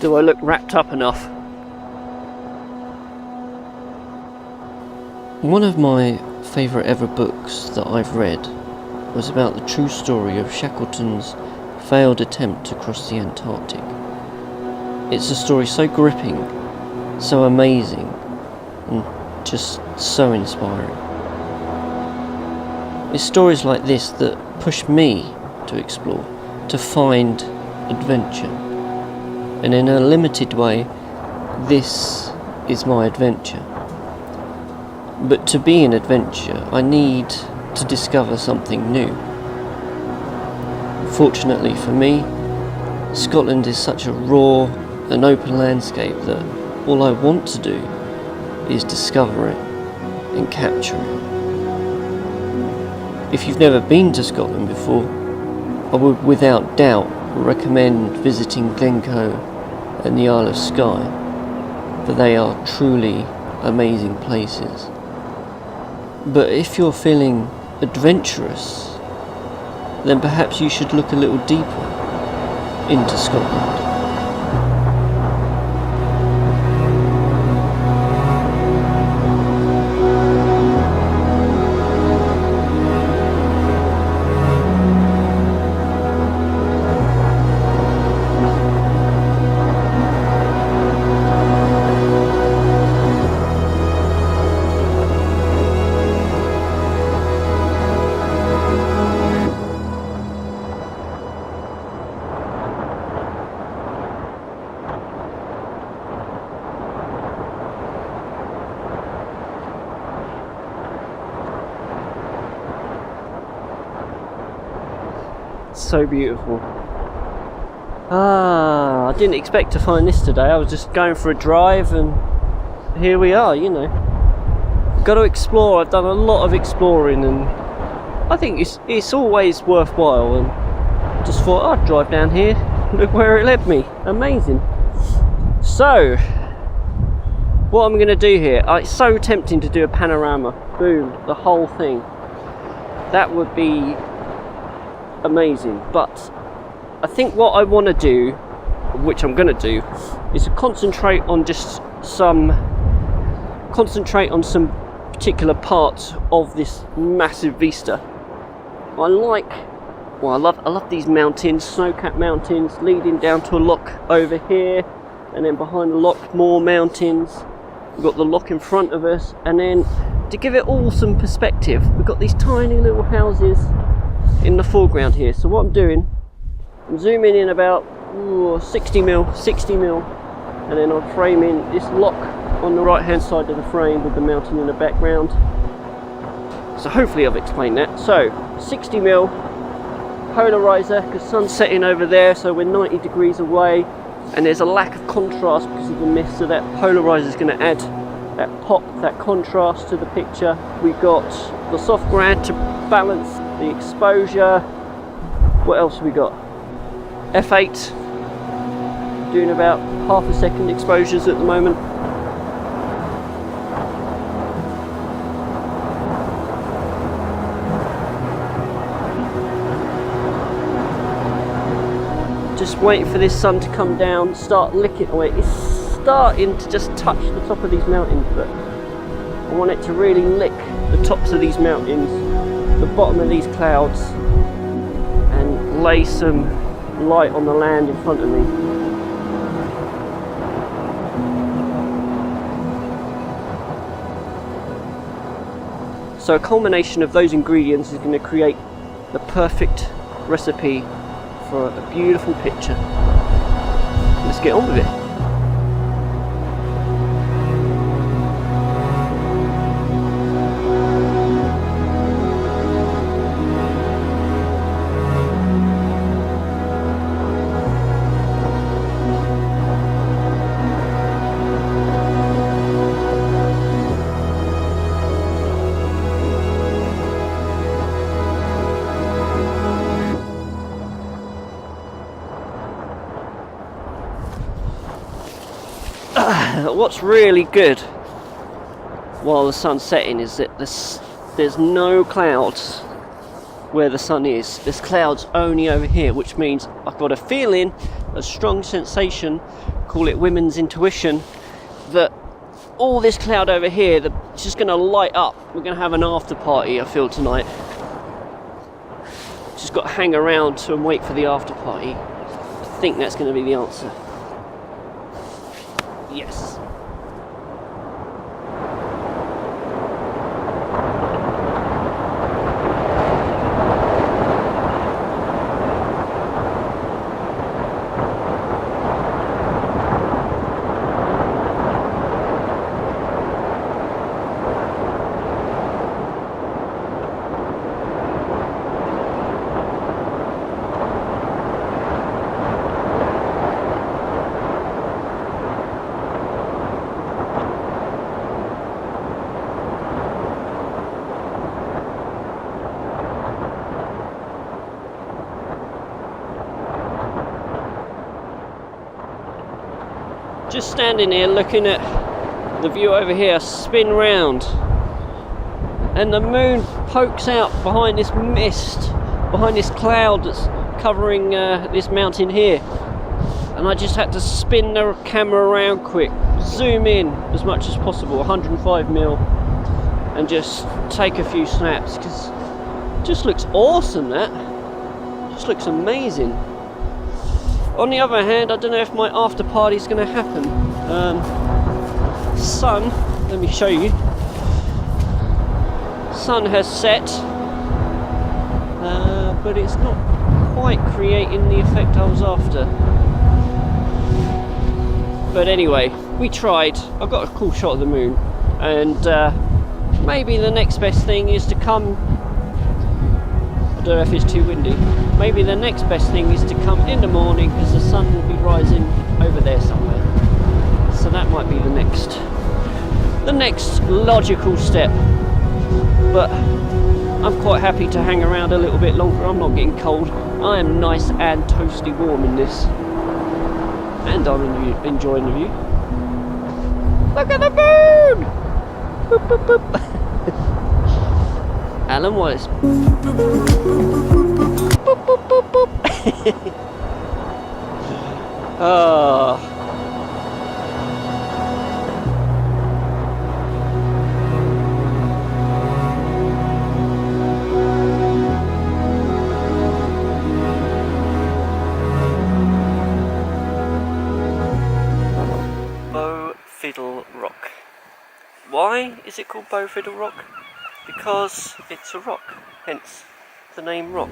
Do I look wrapped up enough? One of my favourite ever books that I've read was about the true story of Shackleton's failed attempt to cross the Antarctic. It's a story so gripping, so amazing, and just so inspiring. It's stories like this that push me to explore, to find adventure. And in a limited way, this is my adventure. But to be an adventure, I need to discover something new. Fortunately for me, Scotland is such a raw and open landscape that all I want to do is discover it and capture it. If you've never been to Scotland before, I would without doubt recommend visiting Glencoe and the Isle of Skye, for they are truly amazing places. But if you're feeling adventurous, then perhaps you should look a little deeper into Scotland. So beautiful. I didn't expect to find this today. I was just going for a drive and here we are, you know. Got to explore. I've done a lot of exploring and I think it's always worthwhile, and just thought I'd drive down here, look where it led me. Amazing. So what I'm going to do here, it's so tempting to do a panorama, boom, the whole thing. That would be amazing, but I think what I want to do, which I'm going to do, is to concentrate on some particular parts of this massive vista. I love these mountains, snow-capped mountains leading down to a loch over here, and then behind the loch more mountains. We've got the loch in front of us, and then to give it all some perspective, we've got these tiny little houses in the foreground here. So what I'm doing, I'm zooming in about 60 mil, and then I'm framing this loch on the right hand side of the frame with the mountain in the background. So hopefully I've explained that. So 60 mil polarizer, because sun's setting over there, so we're 90 degrees away, and there's a lack of contrast because of the mist, so that polarizer is going to add that pop, that contrast to the picture. We've got the soft grad to balance the exposure. What else have we got? F8 doing about half a second exposures at the moment. Just waiting for this sun to come down, start licking away. It's starting to just touch the top of these mountains, but I want it to really lick the tops of these mountains, the bottom of these clouds, and lay some light on the land in front of me. So a culmination of those ingredients is going to create the perfect recipe for a beautiful picture. Let's get on with it. What's really good while the sun's setting is that there's no clouds where the sun is. There's clouds only over here, which means I've got a feeling, a strong sensation call it women's intuition, that all this cloud over here, it's just going to light up. We're going to have an after party, I feel, tonight. Just got to hang around and wait for the after party. I think that's going to be the answer. Yes. Just standing here looking at the view over here, spin round, and the moon pokes out behind this mist, behind this cloud that's covering this mountain here, and I just had to spin the camera around quick, zoom in as much as possible, 105mm, and just take a few snaps, because it just looks awesome. That just looks amazing. On the other hand, I don't know if my after party is going to happen. Sun, let me show you. Sun has set, but it's not quite creating the effect I was after. But anyway, we tried. I got a cool shot of the moon, and maybe the next best thing is to come. I don't know if it's too windy. Maybe the next best thing is to come in the morning, because the sun will be rising over there somewhere. So that might be the next logical step. But I'm quite happy to hang around a little bit longer. I'm not getting cold. I am nice and toasty warm in this. And I'm enjoying the view. Look at the moon! Boop, boop, boop. Alan Wallace. Boop, boop, boop, boop. Oh. Fiddle Rock. Why is it called Fiddle Rock? Because it's a rock, hence the name rock.